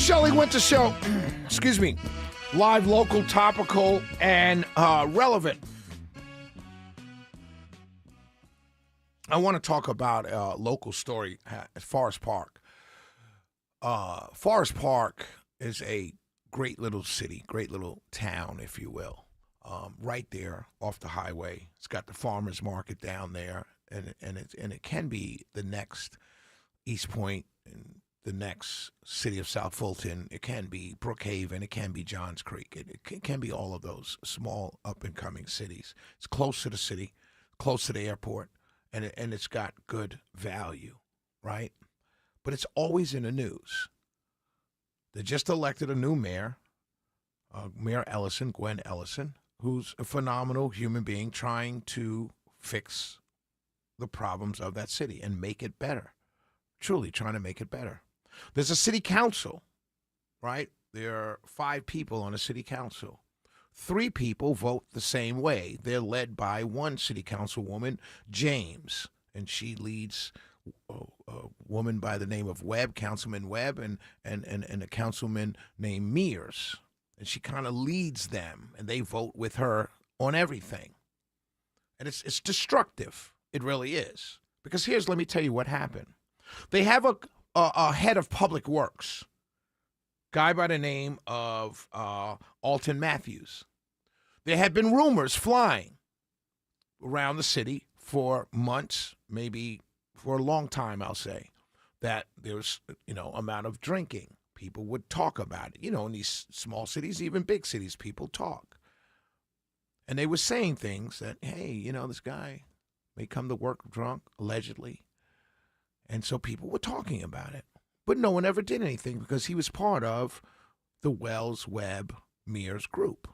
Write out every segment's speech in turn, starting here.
Shelley Winter Show. Excuse me. Live, local, topical, and relevant. I want to talk about a local story at Forest Park. Forest Park is a great little city, great little town, if you will. Right there off the highway. It's got the farmers market down there, and it can be the next East Point and the next city of South Fulton. It can be Brookhaven. It can be Johns Creek. It can be all of those small up-and-coming cities. It's close to the city, close to the airport, and it's got good value, right? But it's always in the news. They just elected a new mayor, Mayor Ellison, Gwen Ellison, who's a phenomenal human being trying to fix the problems of that city and make it better, truly trying to make it better. There's a city council, right? There are 5 people on a city council. 3 people vote the same way. They're led by one city councilwoman, James, and she leads a woman by the name of Webb, Councilman Webb, and a councilman named Mears. And she kind of leads them, and they vote with her on everything. And it's destructive. It really is. Because let me tell you what happened. They have a head of public works, guy by the name of Alton Matthews. There had been rumors flying around the city for months, maybe for a long time, I'll say, that there's, amount of drinking. People would talk about it. In these small cities, even big cities, people talk. And they were saying things that, hey, this guy may come to work drunk, allegedly. And so people were talking about it. But no one ever did anything because he was part of the Wells, Webb, Mears group.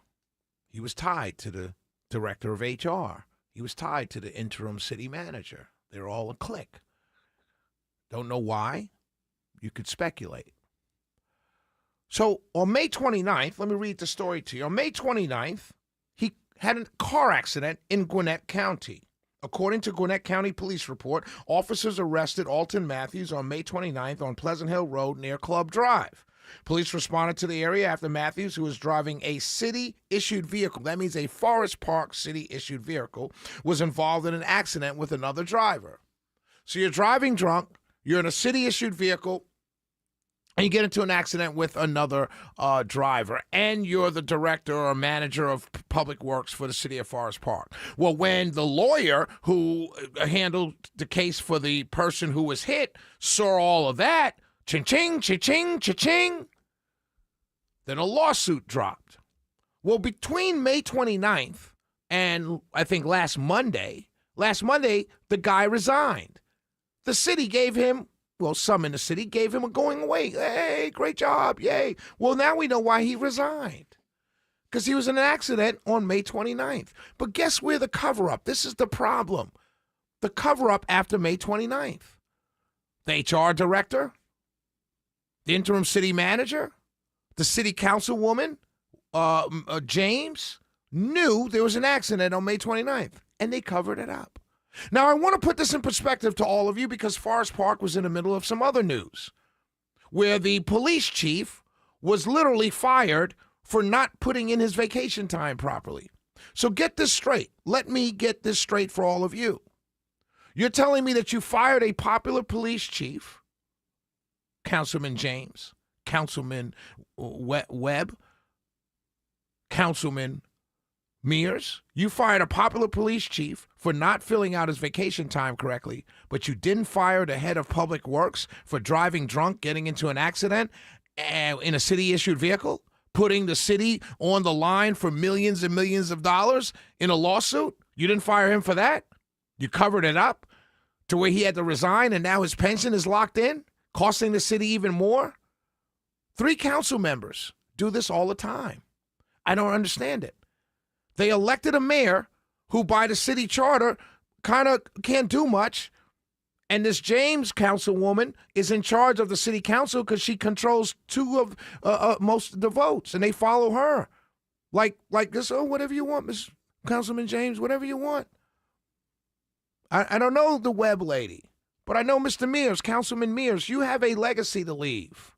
He was tied to the director of HR. He was tied to the interim city manager. They're all a clique. Don't know why. You could speculate. So on May 29th, let me read the story to you. On May 29th, he had a car accident in Gwinnett County. According to Gwinnett County Police report, officers arrested Alton Matthews on May 29th on Pleasant Hill Road near Club Drive. Police responded to the area after Matthews, who was driving a city-issued vehicle, that means a Forest Park city-issued vehicle, was involved in an accident with another driver. So you're driving drunk, you're in a city-issued vehicle, and you get into an accident with another driver, and you're the director or manager of public works for the city of Forest Park. Well, when the lawyer who handled the case for the person who was hit saw all of that, ching-ching, cha-ching, cha-ching, then a lawsuit dropped. Well, between May 29th and I think last Monday, the guy resigned. The city gave him, some in the city gave him a going away. Hey, great job, yay. Well, now we know why he resigned. Because he was in an accident on May 29th. But guess where the cover-up? This is the problem. The cover-up after May 29th. The HR director, the interim city manager, the city councilwoman, James, knew there was an accident on May 29th, and they covered it up. Now, I want to put this in perspective to all of you because Forest Park was in the middle of some other news where the police chief was literally fired for not putting in his vacation time properly. So get this straight. Let me get this straight for all of you. You're telling me that you fired a popular police chief, Councilman James, Councilman Webb, Councilman Mears, you fired a popular police chief for not filling out his vacation time correctly, but you didn't fire the head of public works for driving drunk, getting into an accident in a city-issued vehicle, putting the city on the line for millions and millions of dollars in a lawsuit. You didn't fire him for that. You covered it up to where he had to resign, and now his pension is locked in, costing the city even more. 3 council members do this all the time. I don't understand it. They elected a mayor who, by the city charter, kind of can't do much. And this James councilwoman is in charge of the city council because she controls 2 of most of the votes, and they follow her. Like this, whatever you want, Miss Councilman James, whatever you want. I don't know the Webb lady, but I know Mr. Mears, Councilman Mears, you have a legacy to leave.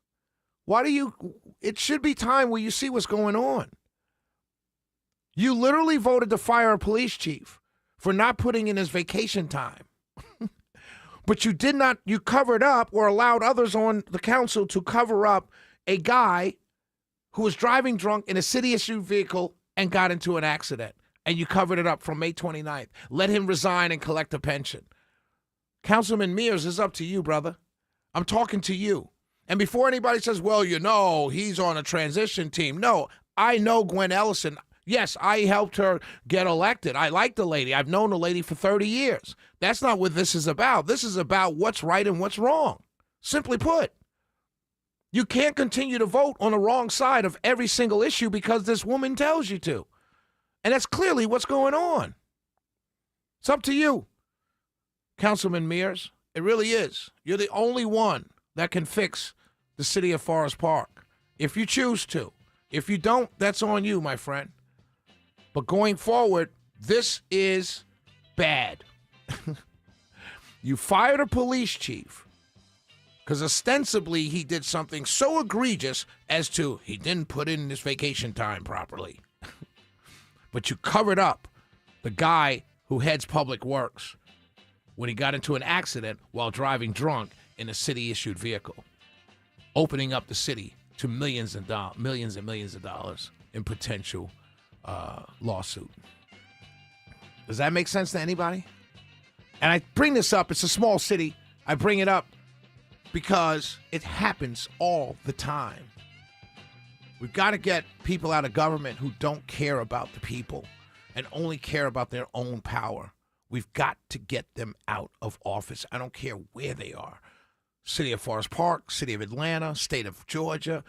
Why do you? It should be time where you see what's going on. You literally voted to fire a police chief for not putting in his vacation time. But you did not, you covered up or allowed others on the council to cover up a guy who was driving drunk in a city-issued vehicle and got into an accident. And you covered it up from May 29th. Let him resign and collect a pension. Councilman Mears, it's up to you, brother. I'm talking to you. And before anybody says, well, you know, he's on a transition team. No, I know Gwen Ellison. Yes, I helped her get elected. I like the lady. I've known the lady for 30 years. That's not what this is about. This is about what's right and what's wrong. Simply put, you can't continue to vote on the wrong side of every single issue because this woman tells you to. And that's clearly what's going on. It's up to you, Councilman Mears. It really is. You're the only one that can fix the city of Forest Park, if you choose to. If you don't, that's on you, my friend. But going forward, this is bad. You fired a police chief because ostensibly he did something so egregious as to he didn't put in his vacation time properly. But you covered up the guy who heads Public Works when he got into an accident while driving drunk in a city-issued vehicle, opening up the city to millions and millions of dollars in potential lawsuit. Does that make sense to anybody? And I bring this up. It's a small city. I bring it up because it happens all the time. We've got to get people out of government who don't care about the people and only care about their own power. We've got to get them out of office. I don't care where they are. City of Forest Park, City of Atlanta, State of Georgia,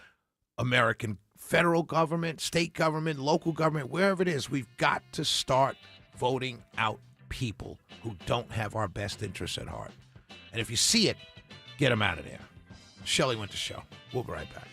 American federal government, state government, local government, wherever it is, we've got to start voting out people who don't have our best interests at heart. And if you see it, get them out of there. Shelley Winters Show. We'll be right back.